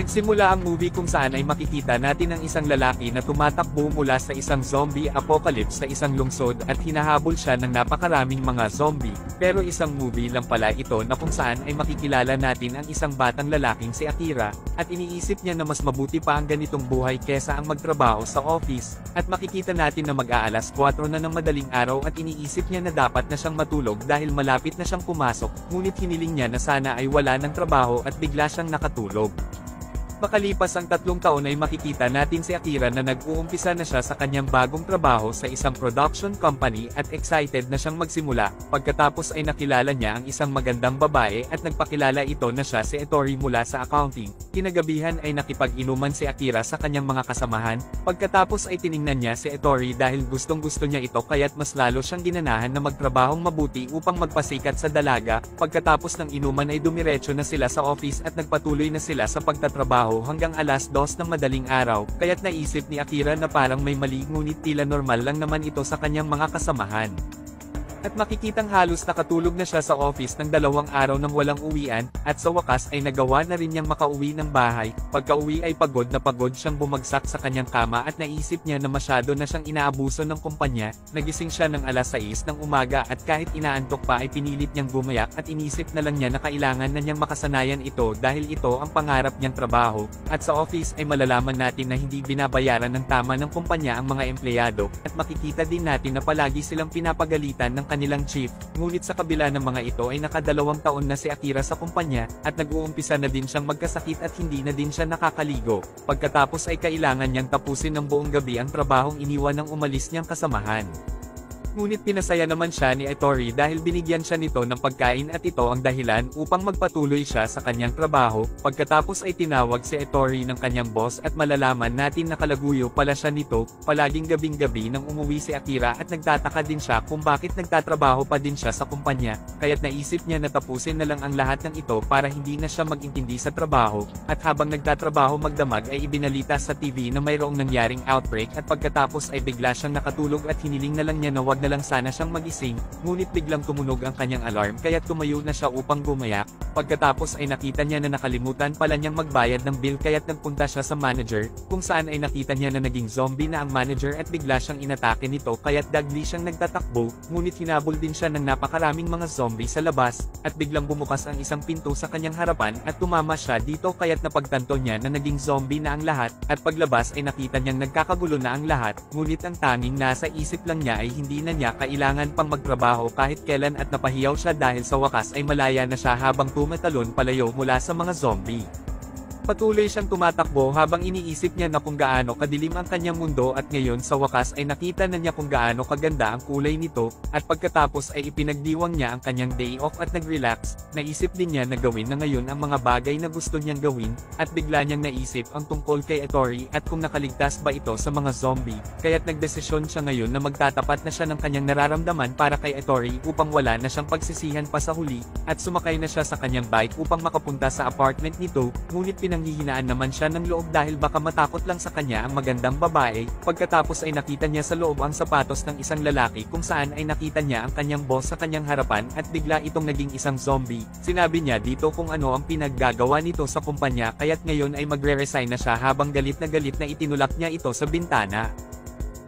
Nagsimula ang movie kung saan ay makikita natin ang isang lalaki na tumatakbo mula sa isang zombie apocalypse sa isang lungsod at hinahabol siya ng napakaraming mga zombie. Pero isang movie lang pala ito na kung saan ay makikilala natin ang isang batang lalaking si Akira, at iniisip niya na mas mabuti pa ang ganitong buhay kesa ang magtrabaho sa office, at makikita natin na mag-aalas 4 na ng madaling araw at iniisip niya na dapat na siyang matulog dahil malapit na siyang pumasok, ngunit hiniling niya na sana ay wala ng trabaho at bigla siyang nakatulog. Makalipas ang 3 taon ay makikita natin si Akira na nag-uumpisa na siya sa kanyang bagong trabaho sa isang production company at excited na siyang magsimula, pagkatapos ay nakilala niya ang isang magandang babae at nagpakilala ito na siya si Ettore mula sa accounting. Kinagabihan ay nakipag-inuman si Akira sa kanyang mga kasamahan, pagkatapos ay tiningnan niya si Ettore dahil gustong-gusto niya ito kaya't mas lalo siyang ginanahan na magtrabahong mabuti upang magpasikat sa dalaga. Pagkatapos ng inuman ay dumiretso na sila sa office at nagpatuloy na sila sa pagtatrabaho hanggang alas 2 ng madaling araw, kaya't naisip ni Akira na parang may mali ngunit tila normal lang naman ito sa kanyang mga kasamahan. At makikitang halos nakatulog na siya sa office ng 2 araw nang walang uwian, at sa wakas ay nagawa na rin niyang makauwi ng bahay. Pagka-uwi ay pagod na pagod siyang bumagsak sa kanyang kama at naisip niya na masyado na siyang inaabuso ng kumpanya. Nagising siya ng alas 6 ng umaga at kahit inaantok pa ay pinilit niyang gumayak at inisip na lang niya na kailangan na niyang makasanayan ito dahil ito ang pangarap niyang trabaho. At sa office ay malalaman natin na hindi binabayaran ng tama ng kumpanya ang mga empleyado, at makikita din natin na palagi silang pinapagalitan ng kanilang chief, ngunit sa kabila ng mga ito ay naka2 taon na si Akira sa kumpanya, at nag-uumpisa na din siyang magkasakit at hindi na din siya nakakaligo. Pagkatapos ay kailangan niyang tapusin ng buong gabi ang trabahong iniwan ng umalis niyang kasamahan. Ngunit pinasaya naman siya ni Ettore dahil binigyan siya nito ng pagkain at ito ang dahilan upang magpatuloy siya sa kanyang trabaho. Pagkatapos ay tinawag si Ettore ng kanyang boss at malalaman natin na kalaguyo pala siya nito. Palaging gabing-gabi nang umuwi si Akira at nagtataka din siya kung bakit nagtatrabaho pa din siya sa kumpanya, kaya't naisip niya na tapusin na lang ang lahat ng ito para hindi na siya mag-intindi sa trabaho. At habang nagtatrabaho magdamag ay ibinalita sa TV na mayroong nangyaring outbreak, at pagkatapos ay bigla siyang nakatulog at hiniling na lang niya na wag na lang sana siyang magising, ngunit biglang tumunog ang kanyang alarm kaya't tumayo na siya upang gumayak. Pagkatapos ay nakita niya na nakalimutan pala niyang magbayad ng bill kaya't nagpunta siya sa manager, kung saan ay nakita niya na naging zombie na ang manager at bigla siyang inatake nito kaya't dagli siyang nagtatakbo, ngunit hinabol din siya ng napakaraming mga zombie sa labas, at biglang bumukas ang isang pinto sa kanyang harapan at tumama siya dito kaya't napagtanto niya na naging zombie na ang lahat, at paglabas ay nakita niyang nagkakagulo na ang lahat, ngunit ang tanging nasa isip lang niya ay hindi na niya kailangan pang magtrabaho kahit kailan at napahiyaw siya dahil sa wakas ay malaya na siya habang tumatalon palayo mula sa mga zombie. Patuloy siyang tumatakbo habang iniisip niya na kung gaano kadilim ang kanyang mundo, at ngayon sa wakas ay nakita na niya kung gaano kaganda ang kulay nito, at pagkatapos ay ipinagdiwang niya ang kanyang day off at nag-relax. Naisip din niya na gawin na ngayon ang mga bagay na gusto niyang gawin, at bigla niyang naisip ang tungkol kay Ettore at kung nakaligtas ba ito sa mga zombie, kaya't nagdesisyon siya ngayon na magtatapat na siya ng kanyang nararamdaman para kay Ettore upang wala na siyang pagsisihan pa sa huli, at sumakay na siya sa kanyang bike upang makapunta sa apartment nito, ngunit pinanghihinaan naman siya ng loob dahil baka matakot lang sa kanya ang magandang babae. Pagkatapos ay nakita niya sa loob ang sapatos ng isang lalaki kung saan ay nakita niya ang kanyang boss sa kanyang harapan at bigla itong naging isang zombie. Sinabi niya dito kung ano ang pinaggagawa nito sa kumpanya kaya't ngayon ay magre-resign na siya habang galit na itinulak niya ito sa bintana.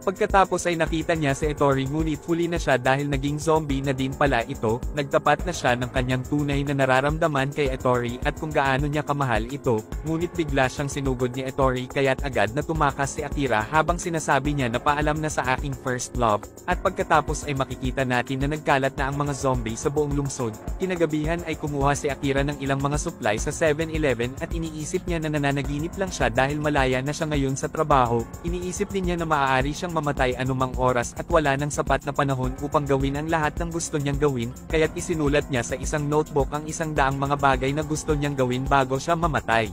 Pagkatapos ay nakita niya si Ettore ngunit huli na siya dahil naging zombie na din pala ito. Nagtapat na siya ng kanyang tunay na nararamdaman kay Ettore at kung gaano niya kamahal ito, ngunit bigla siyang sinugod ni Ettore kaya't agad na tumakas si Akira habang sinasabi niya na paalam na sa aking first love. At pagkatapos ay makikita natin na nagkalat na ang mga zombie sa buong lungsod. Kinagabihan ay kumuha si Akira ng ilang mga supply sa 7-Eleven at iniisip niya na nananaginip lang siya dahil malaya na siya ngayon sa trabaho. Iniisip din niya na maaari siyang mamatay anumang oras at wala nang sapat na panahon upang gawin ang lahat ng gusto niyang gawin, kaya't isinulat niya sa isang notebook ang 100 mga bagay na gusto niyang gawin bago siya mamatay.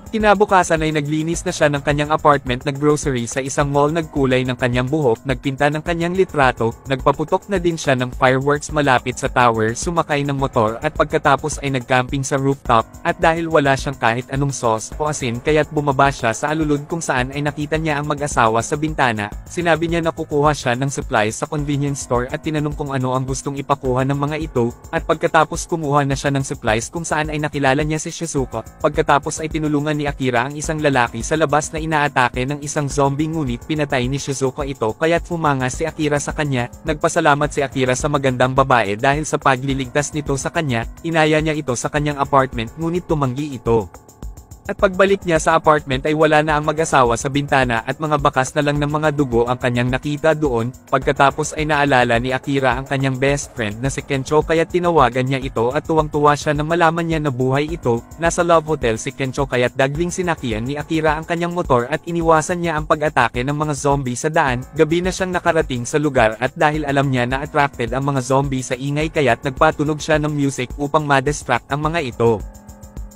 Kinabukasan ay naglinis na siya ng kanyang apartment, naggrocery sa isang mall, nagkulay ng kanyang buhok, nagpinta ng kanyang litrato, nagpaputok na din siya ng fireworks malapit sa tower, sumakay ng motor at pagkatapos ay nagcamping sa rooftop, at dahil wala siyang kahit anong sauce o asin kaya't bumaba siya sa alulod kung saan ay nakita niya ang mag-asawa sa bintana. Sinabi niya na kukuha siya ng supplies sa convenience store at tinanong kung ano ang gustong ipakuha ng mga ito, at pagkatapos kumuha na siya ng supplies kung saan ay nakilala niya si Shizuko. Pagkatapos ay tinulungan ni ni Akira ang isang lalaki sa labas na inaatake ng isang zombie ngunit pinatay ni Shizuka ito kaya't humanga si Akira sa kanya. Nagpasalamat si Akira sa magandang babae dahil sa pagliligtas nito sa kanya, inaya niya ito sa kanyang apartment ngunit tumanggi ito. At pagbalik niya sa apartment ay wala na ang mag-asawa sa bintana at mga bakas na lang ng mga dugo ang kanyang nakita doon. Pagkatapos ay naalala ni Akira ang kanyang best friend na si Kencho kaya't tinawagan niya ito at tuwang-tuwa siya na malaman niya na buhay ito. Nasa love hotel si Kencho kaya't dagling sinakyan ni Akira ang kanyang motor at iniwasan niya ang pag-atake ng mga zombie sa daan. Gabi na siyang nakarating sa lugar at dahil alam niya na attracted ang mga zombie sa ingay kaya't nagpatunog siya ng music upang ma-distract ang mga ito.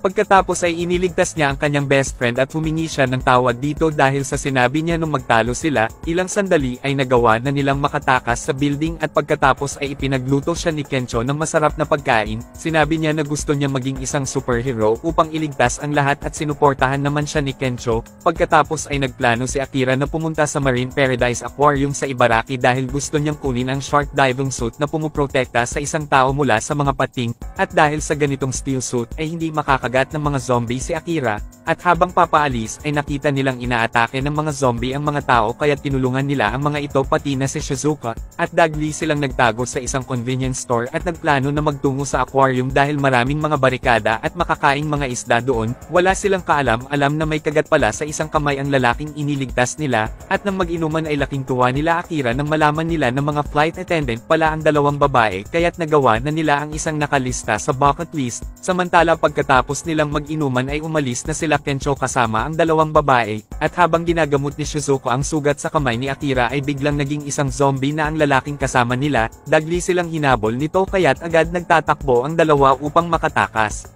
Pagkatapos ay iniligtas niya ang kanyang best friend at humingi siya ng tawad dito dahil sa sinabi niya nung magtalo sila, ilang sandali ay nagawa na nilang makatakas sa building at pagkatapos ay ipinagluto siya ni Kencho ng masarap na pagkain. Sinabi niya na gusto niya maging isang superhero upang iligtas ang lahat at sinuportahan naman siya ni Kencho. Pagkatapos ay nagplano si Akira na pumunta sa Marine Paradise Aquarium sa Ibaraki dahil gusto niyang kunin ang shark diving suit na pumuprotekta sa isang tao mula sa mga pating, at dahil sa ganitong steel suit ay hindi makakagat ng mga zombie si Akira, at habang papaalis ay nakita nilang inaatake ng mga zombie ang mga tao kaya tinulungan nila ang mga ito pati na si Shizuka, at dagli silang nagtago sa isang convenience store at nagplano na magtungo sa aquarium dahil maraming mga barikada at makakaing mga isda doon. Wala silang kaalam-alam na may kagat pala sa isang kamay ang lalaking iniligtas nila, at nang mag-inuman ay laking tuwa nila Akira nang malaman nila na mga flight attendant pala ang dalawang babae kaya't nagawa na nila ang isang nakalista sa bucket list. Samantala pagkatapos nilang mag-inuman ay umalis na sila Kencho kasama ang dalawang babae, at habang ginagamot ni Shizuko ang sugat sa kamay ni Akira ay biglang naging isang zombie na ang lalaking kasama nila. Dagli silang hinabol nito kaya't agad nagtatakbo ang dalawa upang makatakas.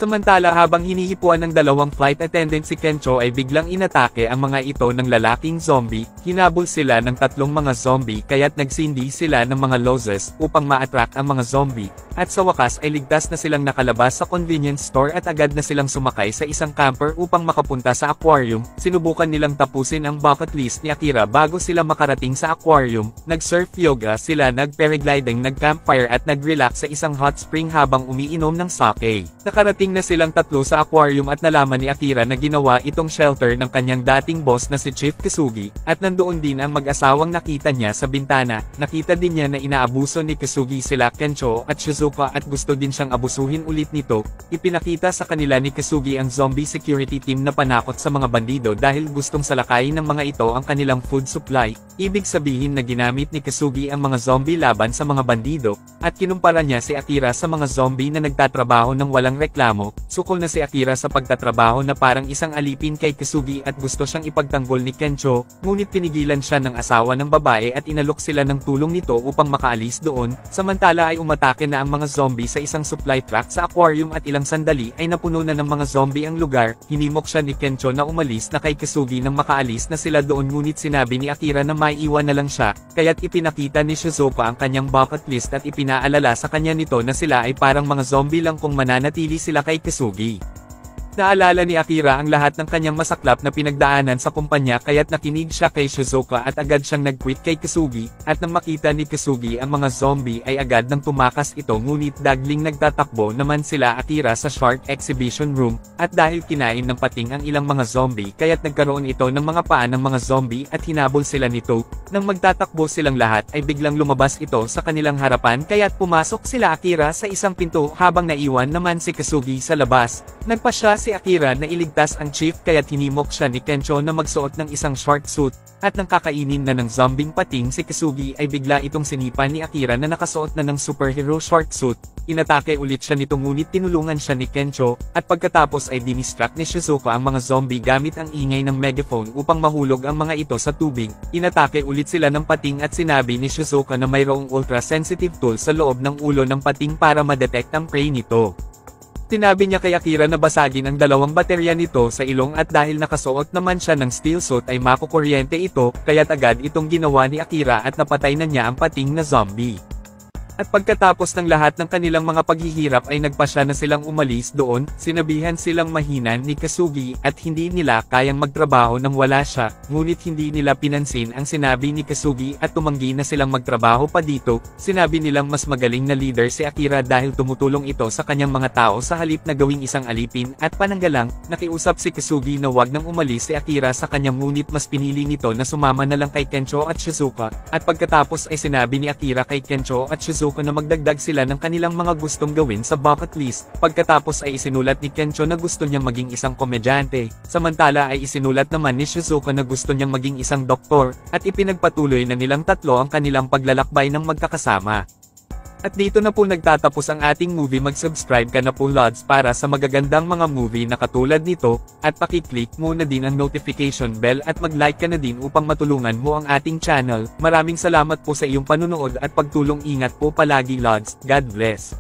Samantala habang hinihipuan ng dalawang flight attendant si Kencho ay biglang inatake ang mga ito ng lalaking zombie. Hinabol sila ng tatlong mga zombie kaya't nagsindi sila ng mga lozes upang ma-attract ang mga zombie. At sa wakas ay ligtas na silang nakalabas sa convenience store at agad na silang sumakay sa isang camper upang makapunta sa aquarium. Sinubukan nilang tapusin ang bucket list ni Akira bago sila makarating sa aquarium. Nag-surf yoga sila, nag-paragliding, nag-campfire at nag-relax sa isang hot spring habang umiinom ng sake. Nakarating na silang tatlo sa aquarium at nalaman ni Akira na ginawa itong shelter ng kanyang dating boss na si Chief Kisugi, at nandoon din ang mag-asawang nakita niya sa bintana. Nakita din niya na inaabuso ni Kisugi sila Kencho at Shizuka at gusto din siyang abusuhin ulit nito. Ipinakita sa kanila ni Kisugi ang zombie security team na panakot sa mga bandido dahil gustong salakayin ng mga ito ang kanilang food supply. Ibig sabihin na ginamit ni Kisugi ang mga zombie laban sa mga bandido, at kinumpara niya si Akira sa mga zombie na nagtatrabaho ng walang reklamo. Sukol na si Akira sa pagtatrabaho na parang isang alipin kay Kisugi at gusto siyang ipagtanggol ni Kencho, ngunit pinigilan siya ng asawa ng babae at inalok sila ng tulong nito upang makaalis doon. Samantala ay umatake na ang mga zombie sa isang supply truck sa aquarium at ilang sandali ay napuno na ng mga zombie ang lugar. Hinimok siya ni Kencho na umalis na kay Kisugi nang makaalis na sila doon ngunit sinabi ni Akira na maiiwan na lang siya, kaya't ipinakita ni Shizuka ang kanyang bucket list at ipinaalala sa kanya nito na sila ay parang mga zombie lang kung mananatili sila kay Kisugi. Naalala ni Akira ang lahat ng kanyang masaklap na pinagdaanan sa kumpanya kaya't nakinig siya kay Shizuka at agad siyang nag-quit kay Kisugi, at nang makita ni Kisugi ang mga zombie ay agad nang tumakas ito ngunit dagling nagtatakbo naman sila Akira sa shark exhibition room, at dahil kinain ng pating ang ilang mga zombie kaya't nagkaroon ito ng mga paa ng mga zombie at hinabol sila nito. Nang magtatakbo silang lahat ay biglang lumabas ito sa kanilang harapan kaya't pumasok sila Akira sa isang pinto habang naiwan naman si Kisugi sa labas. Nagpasya si Akira na iligtas ang chief kaya't hinimok siya ni Kencho na magsuot ng isang short suit, at nang kakainin na ng zombing pating si Kisugi ay bigla itong sinipa ni Akira na nakasuot na ng superhero short suit. Inatake ulit siya nito ngunit tinulungan siya ni Kencho, at pagkatapos ay dinistract ni Shizuka ang mga zombie gamit ang ingay ng megaphone upang mahulog ang mga ito sa tubig. Inatake ulit sila ng pating at sinabi ni Shizuka na mayroong ultra-sensitive tool sa loob ng ulo ng pating para ma-detect ang prey nito. Sinabi niya kay Akira na basagin ang dalawang baterya nito sa ilong at dahil nakasuot naman siya ng steel suit ay makukuryente ito, kaya't agad itong ginawa ni Akira at napatay na niya ang pating na zombie. At pagkatapos ng lahat ng kanilang mga paghihirap ay nagpasya na silang umalis doon, sinabihan silang mahina ni Kasugi at hindi nila kayang magtrabaho nang wala siya, ngunit hindi nila pinansin ang sinabi ni Kasugi at tumanggi na silang magtrabaho pa dito. Sinabi nilang mas magaling na leader si Akira dahil tumutulong ito sa kanyang mga tao sa halip na gawing isang alipin at pananggalang. Nakiusap si Kasugi na wag nang umalis si Akira sa kanyang ngunit mas pinili nito na sumama na lang kay Kencho at Shizuka, at pagkatapos ay sinabi ni Akira kay Kencho at Shizuka na magdagdag sila ng kanilang mga gustong gawin sa bucket list. Pagkatapos ay isinulat ni Kencho na gusto niyang maging isang komedyante, samantala ay isinulat naman ni Shizuka na gusto niyang maging isang doktor, at ipinagpatuloy na nilang tatlo ang kanilang paglalakbay ng magkakasama. At dito na po nagtatapos ang ating movie. Mag-subscribe ka na po Lods para sa magagandang mga movie na katulad nito, at pakiclick muna din ang notification bell at mag-like ka na din upang matulungan mo ang ating channel. Maraming salamat po sa iyong panunood at pagtulong. Ingat po palagi Lods. God bless.